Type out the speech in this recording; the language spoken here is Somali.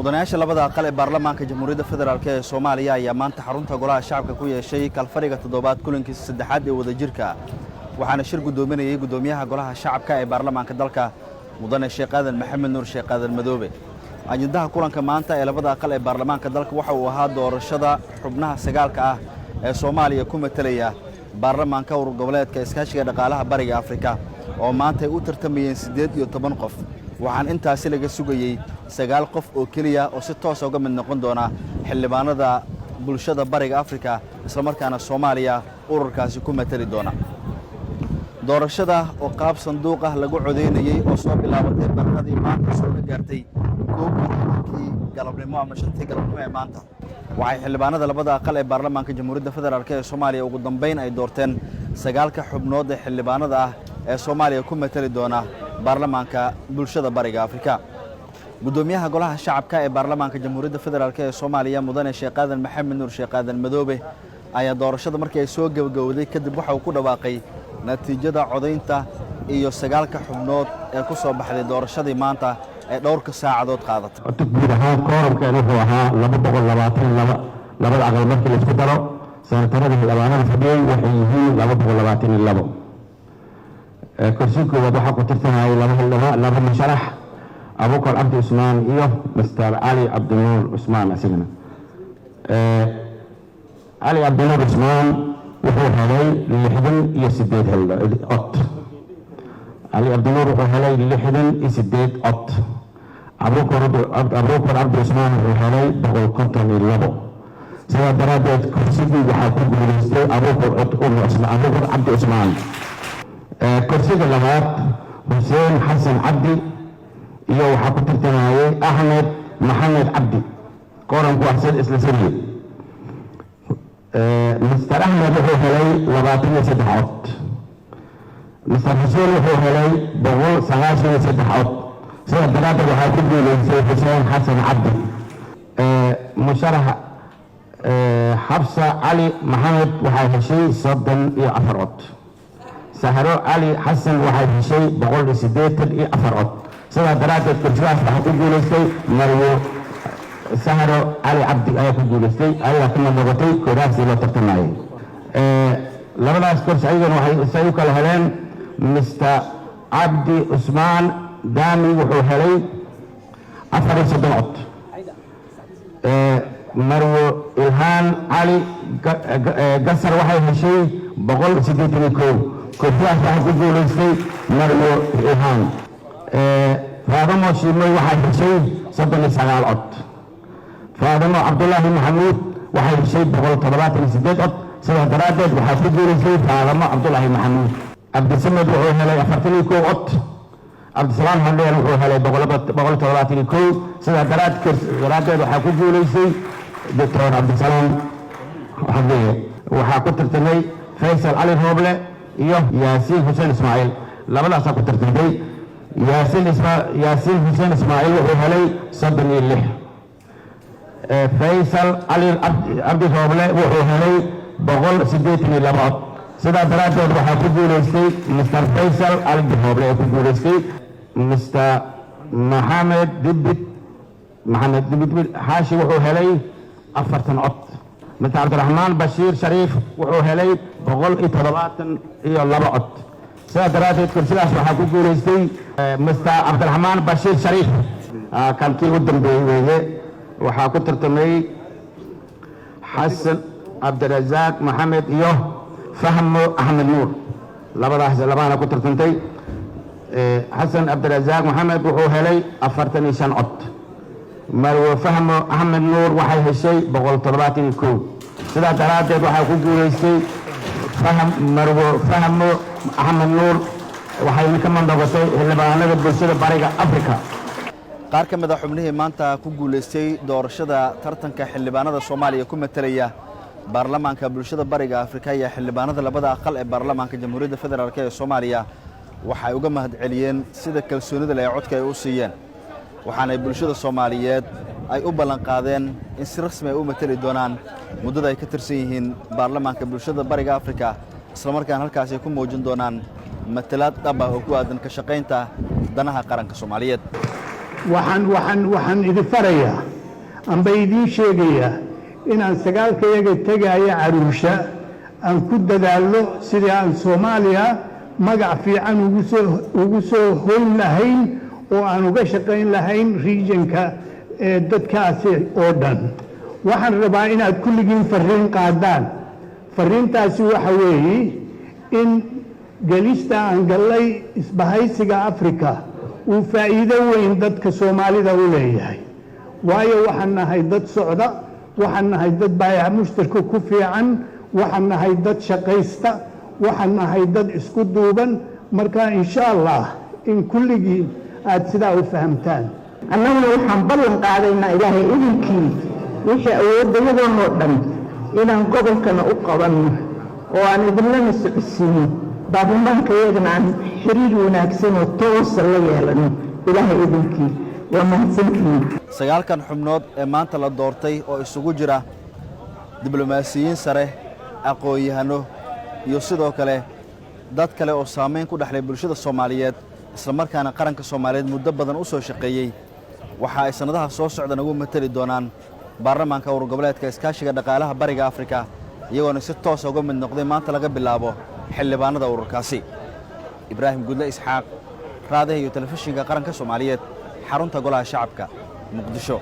mudanayaasha labada aqal ee baarlamaanka jamhuuriyadda federaalk ee Soomaaliya ayaa maanta xarunta golaha shacabka ku yeeshay kalfariga toddobaad kulankiisa saddexaad ee wadajirka waxaana shir gudoominayay gudoomiyaha golaha shacabka ee baarlamaanka dalka mudane Sheekh Aadan Maxamed Nuur Sheekh Aadan Madoobe ajendaha kulanka maanta ee labada aqal ee baarlamaanka dalka waxa uu ahaa doorashada xubnaha sagaalka ah ee Soomaaliya ku metelaya baarlamaanka urur goboleedka iskaashiga dhaqaalaha bariga Afrika oo maanta ay u tartamayeen 18 qof waxaan intaasi laga sugayay 9 qof oo kaliya oo si toos ah uga mid noqon doona xildhibaanada bulshada bariga Afrika isla markaana Soomaaliya ururkaasi ku meteli doona doorashada oo qaab sanduuq ah lagu codeynayay oo soo bilaabatay barqadii maanta soo gaartay goobtii galabnimo ama shantii galabnimo ee maanta waxay xildhibaanada labada aqal ee baarlamaanka jamhuuriyadda federaalk ee Soomaaliya ugu dambeyn ay doorteen 9 xubnood ee xildhibaanada ah ee Soomaaliya ku meteli doona baarlamaanka bulshada bariga Afrika gudoomiyaha golaha shacabka ee baarlamaanka jamhuuriyadda federaalk ee Soomaaliya mudane Sheekh Aadan Maxamed Nuur Sheekh Aadan Madoobe ayaa doorashada markii ay soo gabagabowday kadib waxa uu ku dhawaaqay natiijada codeynta iyo 9 xubnood ee ku soo baxday doorashadii maanta ee dhowrka saacadood qaadatay guud ahaan koorabkeenu wuxuu ahaa 222 labada aqal markii la isku daro senatarada xildhibaanada fadhiyay waxay yihiin 222 kursiga koowaad waxaa ku tirsanayay laba musharax Abuukar Cabdi Usmaan iyo Mr. Ali Abdinuur Usmaan asigana Ali Abdinuur Usmaan wuxuu helay 68 cod Ali Abdinuur wuxuu helay 68 cod Abuukar Cabdi Usmaan wuxuu helay 152 sidaa daraadeed kursigii waxaa ku guuleystay Abuukar Cabdi Usmaan kursiga labaad Hussein Xasan Cabdi iyo waxaa ku tartamayay Ahmed Maxamed Cabdi kooranku ahsan isla sariye Mr. Ahmed wuxuu helay 23 cod Mr. Hussein wuxuu helay 193 cod sidaa daraadeed waxaa ku guuleystay Hussein Xasan Cabdi musharax Xabsa Ali Maxamed waxay heshay 34 cod Sahro Ali Xasan waxay heshay 184 cod sidaa daraadeed kursigaas waxaa ku guuleystay Marwo Sahro Ali Cabdi ayaa ku guuleystay ayaa ka noqotay kuraasi loo tartamayay labadaas kursi ayagana waxay u kala heleen Mr. Cabdi Usmaan Daami wuxuu helay 34 cod Marwo Ilhaan Ali Gasar waxay heshay 181 kursigaas waxaa ku guuleystay Marwo Ilhaan Faadamo Shiimay waxay heshay 39 cod Faadamo Cabdullaahi Maxamuud waxay heshay 178 cod sidaa daraadeed waxaa ku guuleystay Faadamo Cabdullaahi Maxamuud Cabdisamed wuxuu helay 41 cod Cabdisalaam Handeel wuxuu helay 171 sidaa daraadeed waxaa ku guuleystay Dr. Cabdisalaam Handeel waxaa ku tartamay Faysal Ali Rooble iyo Yaasiin Hussein Ismaaciil labadaas ku tartamay Yaasiin Hussein Ismaaciil wuxuu helay 36 Faysal Ali Abdi Rooble wuxuu helay 182 cod sidaa daraadeed waxaa ku guuleystay Mr. Faysal Ali Rooble ee ku guuleystay Mr. Maxamed Dibit Xaashi wuxuu helay 40 cod Mr. Cabdiraxmaan Bashiir Shariif wuxuu helay 172 cod sidaa daraadeed kursigaas waxaa ku guuleystay Mr. Cabdiraxmaan Bashiir Shariif kalkii u dambeeyey weeye waxaa ku tartamay Xasan Cabdirazaaq Maxamed iyo Fahmo Axmed Nuur labana ku tartantay Xasan Cabdirazaaq Maxamed wuxuu helay 45 cod Marwo Fahmo Axmed Nuur waxay heshay 171 sidaa daraadeed waxaa ku guuleystay Marwo Fahmo Axmed Nuur waxay ka noqotay xildhibaanada bulshada bariga Afrika qaar ka mid ah xubnihii maanta ku guuleystay doorashada tartanka xildhibaanada Soomaaliya ku metelaya baarlamaanka bulshada bariga Afrika iyo xildhibaanada labada aqal ee baarlamaanka jamhuuriyadda federaalk ee Soomaaliya waxay uga mahadceliyeen sida kalsoonida leh codka ay u siiyeen waxaana bulshada Soomaaliyeed ay u ballan qaadeen in si rasmi ah u meteli doonaan muddada ay ka tirsan yihiin baarlamaanka bulshada bariga Afrika isla markaana halkaas ay ku muujin doonaan matalaad dhab ah oo ku aadan ka shaqaynta danaha qaranka Soomaaliyeed waxaan idin farayaa amba idiin sheegayaa inaan sagaalkayaga tegaya caruusha aan ku dadaalno sidii aan Soomaaliya magac fiican ugu soo hoyn lahayn oo aan uga shaqayn lahayn regionka dadkaasi oo dhan. waxaan rabaa inaad kulligiin fariin qaadaan. fariintaasi waxa weeye in galista aan gallay isbahaysiga Afrika uu faa'iido weyn dadka Soomaalida u leeyahay, waayo waxaan nahay dad socda, waxaan nahay dad baayac mushtarka ku fiican, waxaan nahay dad shaqaysta, waxaan nahay dad isku duuban. marka insha Allah in kulligiin aad sidaa u fahamtaan. annaguna waxaan ballan qaadaynaa ilaahay idinkii wixii awoodayadoo dhan inaan gobolkana u qabanno oo aan idinlana socodsiino, baarlamaankayagana aan xiriir wanaagsan oo toosa la yeelano ilaahay idinkii. waa mahadsantihiin. 9 xubnood ee maanta la doortay oo isugu jira diblomaasiyiin sare, aqoon-yahano iyo sidoo kale dad kale oo saameyn ku dhaxlay bulshada Soomaaliyeed isla markaana qaranka Soomaaliyeed muddo badan u soo shaqeeyay. waxa ay sanadaha soo socda ugu matali doonaan baarlamaanka urur goboleedka iskaashiga dhaqaalaha bariga Afrika, iyagoona si toos ah uga mid noqday maanta laga bilaabo xildhibaanada ururkaasi. Ibraahim Gudle Isxaaq, raadiyaha iyo telefishinka qaranka Soomaaliyeed, xarunta Golaha Shacabka, Muqdisho.